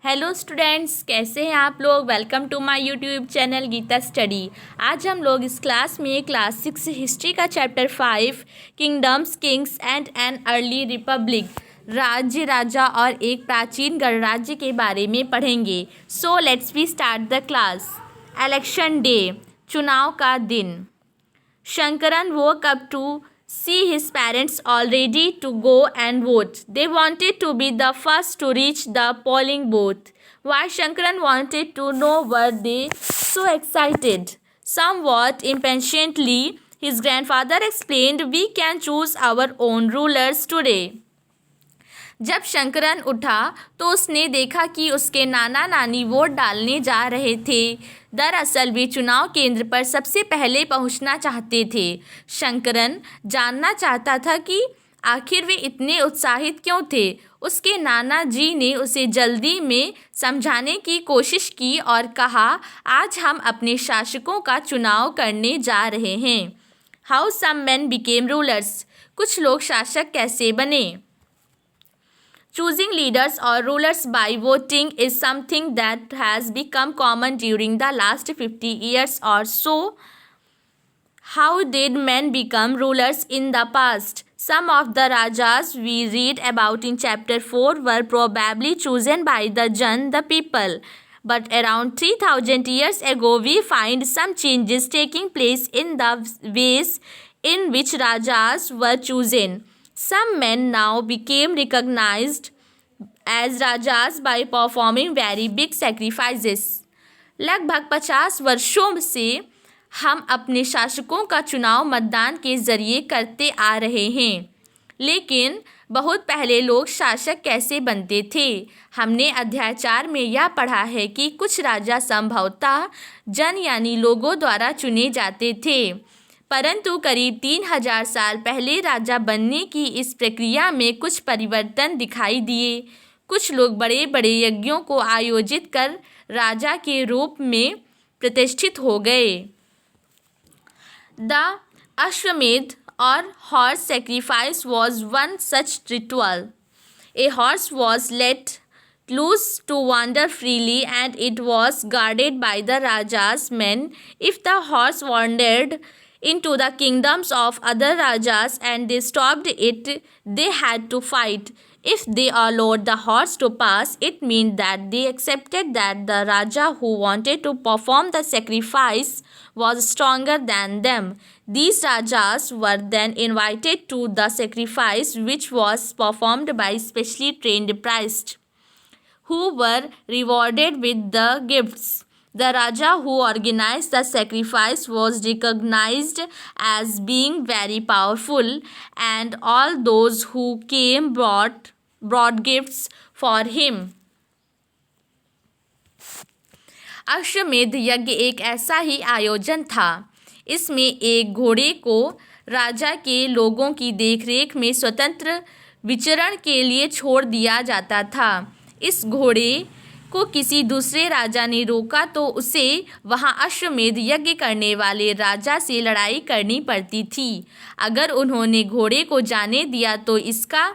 Hello students, कैसे हैं आप लोग। Welcome to my YouTube channel Geeta study. आज हम लोग इस क्लास में क्लास 6 हिस्ट्री का chapter 5 kingdoms, kings and an early republic, राज्य, राजा और एक प्राचीन गणराज्य के बारे में पढ़ेंगे। So let's we start the class. Election day, चुनाव का दिन। Shankaran woke up to see his parents all ready to go and vote. They wanted to be the first to reach the polling booth. Why Shankaran wanted to know were they so excited? Somewhat impatiently, his grandfather explained, "We can choose our own rulers today." जब शंकरन उठा तो उसने देखा कि उसके नाना नानी vote डालने जा रहे थे। दरअसल वे चुनाव केंद्र पर सबसे पहले पहुंचना चाहते थे। शंकरन जानना चाहता था कि आखिर वे इतने उत्साहित क्यों थे। उसके नाना जी ने उसे जल्दी में समझाने की कोशिश की और कहा, आज हम अपने शासकों का चुनाव करने जा रहे हैं। How some men became rulers, कुछ लोग शासक कैसे बने। Choosing leaders or rulers by voting is something that has become common during the last 50 years or so. How did men become rulers in the past? Some of the rajas we read about in chapter 4 were probably chosen by the Jan, the people. But around 3000 years ago, we find some changes taking place in the ways in which rajas were chosen. Some men now became recognized as rajas by performing very big sacrifices. लगभग 50 वर्षों से हम अपने शासकों का चुनाव मतदान के जरिए करते आ रहे हैं। लेकिन बहुत पहले लोग शासक कैसे बनते थे। हमने अध्याय 4 में यह पढ़ा है कि कुछ राजा संभवतः जन यानी लोगों द्वारा चुने जाते थे, परंतु करीब 3000 साल पहले राजा बनने की इस प्रक्रिया में कुछ परिवर्तन दिखाई दिए। कुछ लोग बड़े बड़े यज्ञों को आयोजित कर राजा के रूप में प्रतिष्ठित हो गए। द अश्वमेध और horse sacrifice was one such ritual. A horse was let loose to wander freely and it was guarded by the raja's men. If the horse wandered into the kingdoms of other rajas and they stopped it, they had to fight. If they allowed the horse to pass, it meant that they accepted that the raja who wanted to perform the sacrifice was stronger than them. These rajas were then invited to the sacrifice, which was performed by specially trained priests, who were rewarded with the gifts. The Raja who organized the sacrifice was recognized as being very powerful, and all those who came brought gifts for him. अश्वमेध यज्ञ एक ऐसा ही आयोजन था। इसमें एक घोड़े को राजा के लोगों की देखरेख में स्वतंत्र विचरण के लिए छोड़ दिया जाता था। इस घोड़े को किसी दूसरे राजा ने रोका तो उसे वहां अश्वमेध यज्ञ करने वाले राजा से लड़ाई करनी पड़ती थी। अगर उन्होंने घोड़े को जाने दिया तो इसका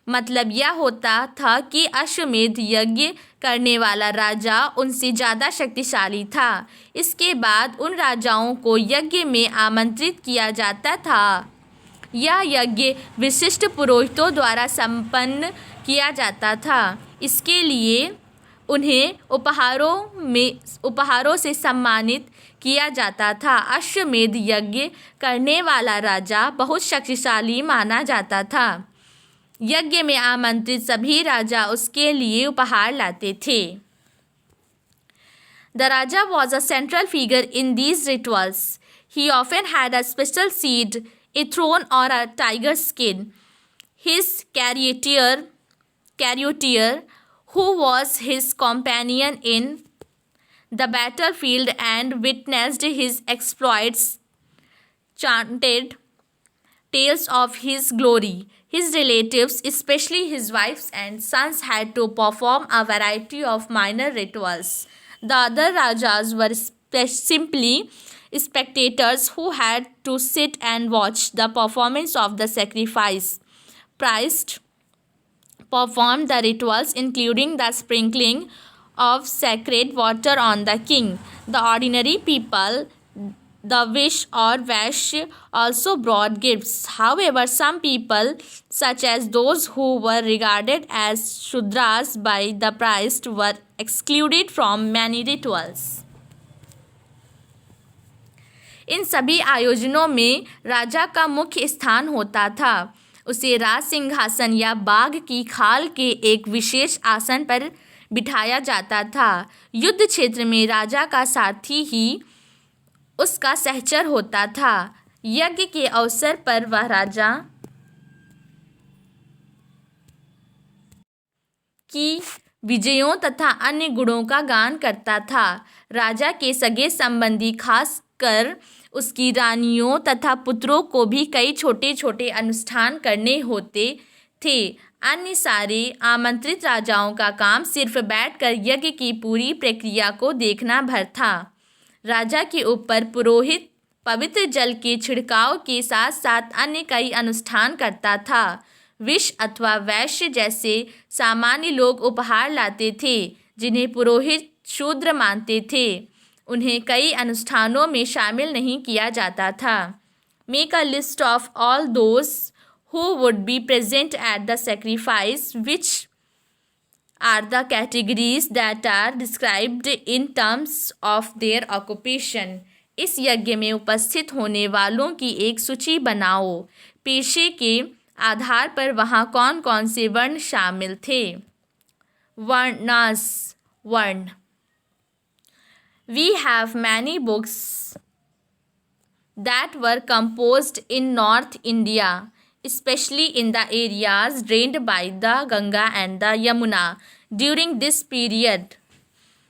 मतलब यह होता था कि अश्वमेध यज्ञ करने वाला राजा उनसे ज़्यादा शक्तिशाली था। इसके बाद उन राजाओं को यज्ञ में आमंत्रित किया जाता था। यह यज्ञ विशिष्ट पुरोहितों द्वारा संपन्न किया जाता था। इसके लिए उन्हें उपहारों से सम्मानित किया जाता था। अश्वमेध यज्ञ करने वाला राजा बहुत शक्तिशाली माना जाता था। यज्ञ में आमंत्रित सभी राजा उसके लिए उपहार लाते थे। The Raja was a central figure in these rituals. He often had a special seat, a throne or a tiger skin. His charioteer, who was his companion in the battlefield and witnessed his exploits, chanted tales of his glory. His relatives, especially his wives and sons, had to perform a variety of minor rituals. The other rajas were simply spectators who had to sit and watch the performance of the sacrifice. performed the rituals, including the sprinkling of sacred water on the king. The ordinary people, the Vish or Vaishya, also brought gifts. However, some people, such as those who were regarded as Shudras by the priest, were excluded from many rituals. इन सभी आयोजनों में राजा का मुख्य स्थान होता था। उसे राज सिंहासन या बाघ की खाल के एक विशेष आसन पर बिठाया जाता था। युद्ध क्षेत्र में राजा का सारथी ही उसका सहचर होता था। यज्ञ के अवसर पर वह राजा की विजयों तथा अन्य गुणों का गान करता था। राजा के सगे संबंधी, खासकर उसकी रानियों तथा पुत्रों को भी कई छोटे छोटे अनुष्ठान करने होते थे। अन्य सारे आमंत्रित राजाओं का काम सिर्फ बैठकर यज्ञ की पूरी प्रक्रिया को देखना भर था। राजा के ऊपर पुरोहित पवित्र जल के छिड़काव के साथ साथ अन्य कई अनुष्ठान करता था। विष अथवा वैश्य जैसे सामान्य लोग उपहार लाते थे, जिन्हें पुरोहित शूद्र मानते थे। उन्हें कई अनुष्ठानों में शामिल नहीं किया जाता था। Make a list of all those who would be present at the sacrifice, which are the categories that are described in terms of their occupation. इस यज्ञ में उपस्थित होने वालों की एक सूची बनाओ। पेशे के आधार पर वहाँ कौन कौन से वर्ण शामिल थे। वर्णास, वर्ण। We have many books that were composed in North India, especially in the areas drained by the Ganga and the Yamuna during this period.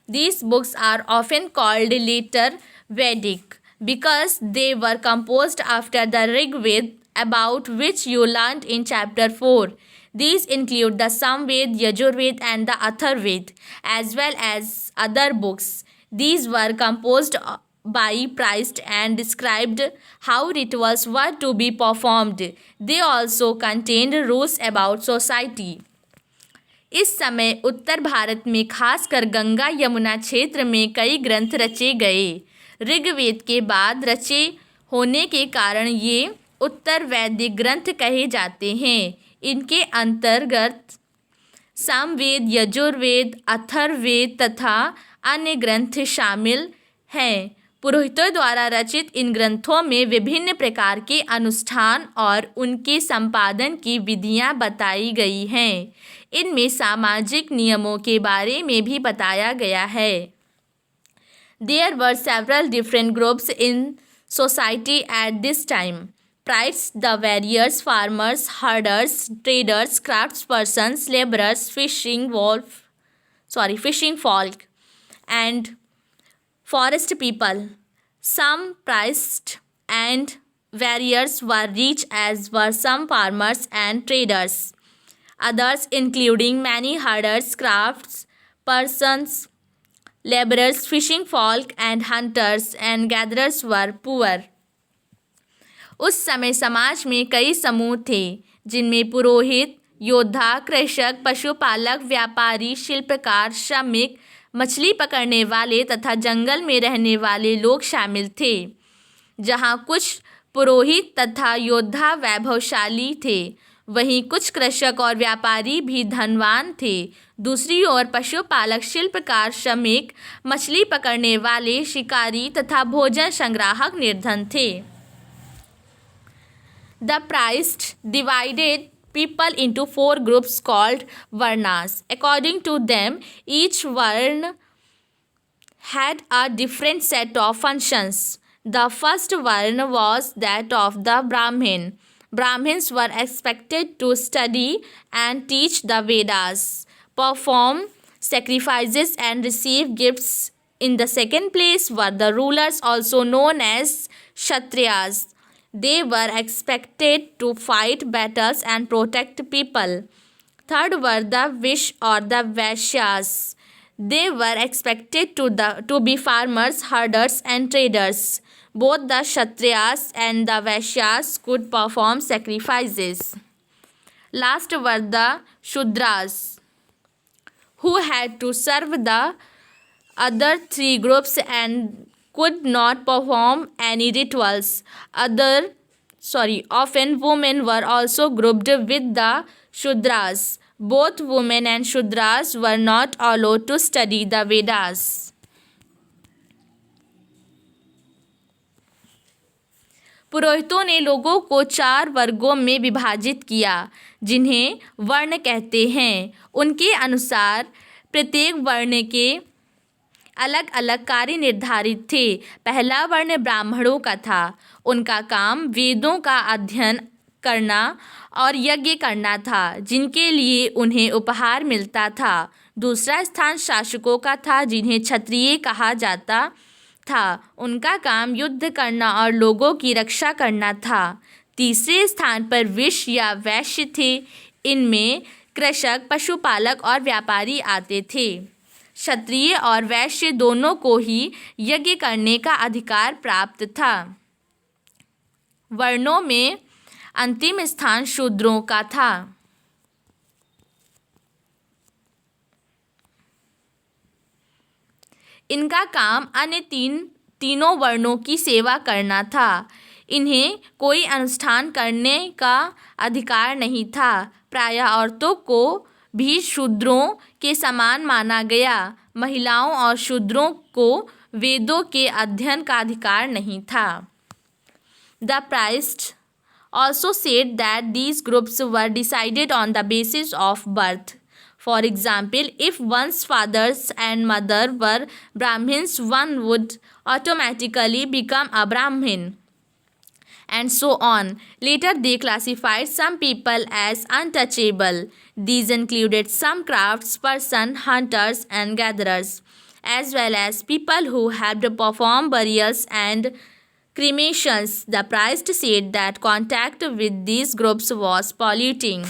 These books are often called later Vedic because they were composed after the Rig Veda, about which you learned in chapter 4. These include the Samved, Yajurved and the Atharved, as well as other books. These were composed by priests and described how rituals were to be performed. They also contained rules about society. इस समय उत्तर भारत में खासकर गंगा यमुना क्षेत्र में कई ग्रंथ रचे गए। ऋग्वेद के बाद रचे होने के कारण ये उत्तर वैदिक ग्रंथ कहे जाते हैं। इनके अंतर्गत सामवेद, यजुर्वेद, अथर्ववेद तथा अन्य ग्रंथ शामिल हैं। पुरोहितों द्वारा रचित इन ग्रंथों में विभिन्न प्रकार के अनुष्ठान और उनके संपादन की विधियां बताई गई हैं। इनमें सामाजिक नियमों के बारे में भी बताया गया है। There were several different groups in society at this time. Priests, the warriors, farmers, herders, traders, craftspersons, laborers, fishing folk, and forest people. Some priests and warriors were rich, as were some farmers and traders. Others, including many herders, craftspersons, laborers, fishing folk, and hunters and gatherers, were poor. उस समय समाज में कई समूह थे, जिनमें पुरोहित, योद्धा, कृषक, पशुपालक, व्यापारी, शिल्पकार, श्रमिक, मछली पकड़ने वाले तथा जंगल में रहने वाले लोग शामिल थे। जहाँ कुछ पुरोहित तथा योद्धा वैभवशाली थे, वहीं कुछ कृषक और व्यापारी भी धनवान थे। दूसरी ओर पशुपालक, शिल्पकार, श्रमिक, मछली पकड़ने वाले, शिकारी तथा भोजन संग्राहक निर्धन थे। The priest divided people into 4 groups called Varnas. According to them, each Varna had a different set of functions. The first Varna was that of the Brahmin. Brahmins were expected to study and teach the Vedas, perform sacrifices and receive gifts. In the second place were the rulers, also known as Kshatriyas. They were expected to fight battles and protect people. Third were the Vish or the Vaishyas. They were expected to be farmers, herders and traders. Both the Kshatriyas and the Vaishyas could perform sacrifices. Last were the Shudras, who had to serve the other three groups and could not perform any rituals. Often women were also grouped with the Shudras. Both women and Shudras were not allowed to study the Vedas. पुरोहितों ने लोगों को 4 वर्गों में विभाजित किया, जिन्हें वर्ण कहते हैं। उनके अनुसार प्रत्येक वर्ण के अलग अलग कार्य निर्धारित थे। पहला वर्ण ब्राह्मणों का था। उनका काम वेदों का अध्ययन करना और यज्ञ करना था, जिनके लिए उन्हें उपहार मिलता था। दूसरा स्थान शासकों का था, जिन्हें क्षत्रिय कहा जाता था। उनका काम युद्ध करना और लोगों की रक्षा करना था। तीसरे स्थान पर विश्व या वैश्य थे। इनमें कृषक, पशुपालक और व्यापारी आते थे। क्षत्रिय और वैश्य दोनों को ही यज्ञ करने का अधिकार प्राप्त था। वर्णों में अंतिम स्थान शूद्रों का था। इनका काम अन्य तीनों वर्णों की सेवा करना था। इन्हें कोई अनुष्ठान करने का अधिकार नहीं था। प्रायः औरतों को भी शूद्रों के समान माना गया। महिलाओं और शूद्रों को वेदों के अध्ययन का अधिकार नहीं था। The priest also said that these groups were decided on the basis of birth. For example, if one's fathers and mother were Brahmins, one would automatically become a Brahmin, and so on. Later, they classified some people as untouchable. These included some craftspersons, hunters, and gatherers, as well as people who had to perform burials and cremations. The priest said that contact with these groups was polluting.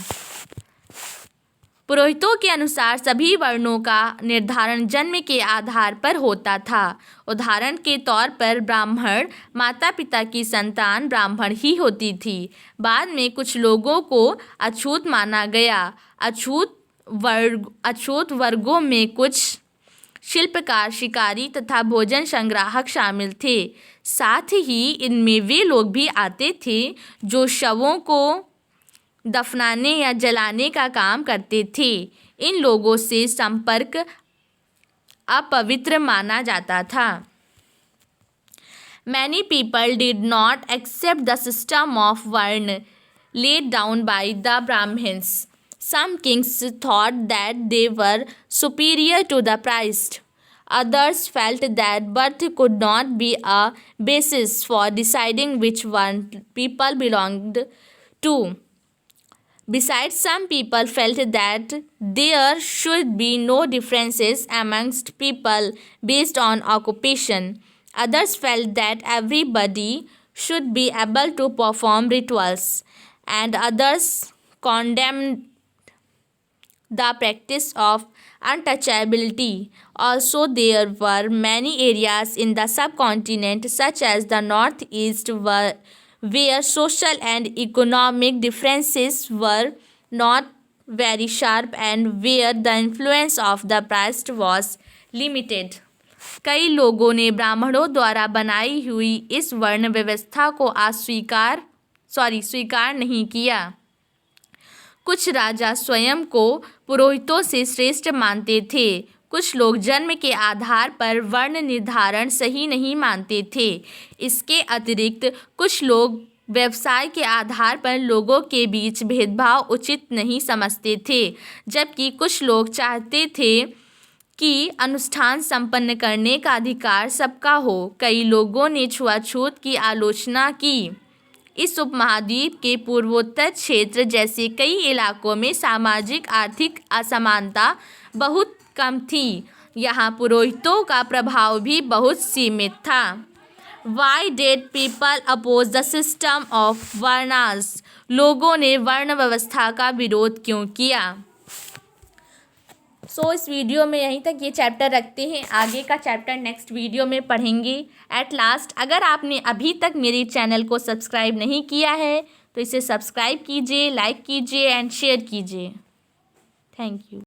पुरोहितों के अनुसार सभी वर्णों का निर्धारण जन्म के आधार पर होता था। उदाहरण के तौर पर ब्राह्मण माता पिता की संतान ब्राह्मण ही होती थी। बाद में कुछ लोगों को अछूत माना गया। अछूत वर्गों में कुछ शिल्पकार, शिकारी तथा भोजन संग्राहक शामिल थे। साथ ही इनमें वे लोग भी आते थे जो शवों को दफनाने या जलाने का काम करते थे। इन लोगों से संपर्क अपवित्र माना जाता था। Many people did not accept the system of Varna laid down by the Brahmins. Some kings thought that they were superior to the priest. Others felt that birth could not be a basis for deciding which one people belonged to. Besides, some people felt that there should be no differences amongst people based on occupation. Others felt that everybody should be able to perform rituals, and others condemned the practice of untouchability. Also, there were many areas in the subcontinent, such as the northeast, where social and economic differences were not very sharp and where the influence of the priest was limited. कई लोगों ने ब्राह्मणों द्वारा बनाई हुई इस वर्ण व्यवस्था को स्वीकार नहीं किया। कुछ राजा स्वयं को पुरोहितों से श्रेष्ठ मानते थे। कुछ लोग जन्म के आधार पर वर्ण निर्धारण सही नहीं मानते थे। इसके अतिरिक्त कुछ लोग व्यवसाय के आधार पर लोगों के बीच भेदभाव उचित नहीं समझते थे, जबकि कुछ लोग चाहते थे कि अनुष्ठान संपन्न करने का अधिकार सबका हो। कई लोगों ने छुआछूत की आलोचना की। इस उपमहाद्वीप के पूर्वोत्तर क्षेत्र जैसे कई इलाकों में सामाजिक आर्थिक असमानता बहुत कम थी। यहाँ पुरोहितों का प्रभाव भी बहुत सीमित था। Why did people oppose the system of Varnas? लोगों ने वर्ण व्यवस्था का विरोध क्यों किया? इस वीडियो में यहीं तक ये चैप्टर रखते हैं। आगे का चैप्टर नेक्स्ट वीडियो में पढ़ेंगे। एट लास्ट, अगर आपने अभी तक मेरे चैनल को सब्सक्राइब नहीं किया है तो इसे सब्सक्राइब कीजिए, लाइक कीजिए एंड शेयर कीजिए। Thank you.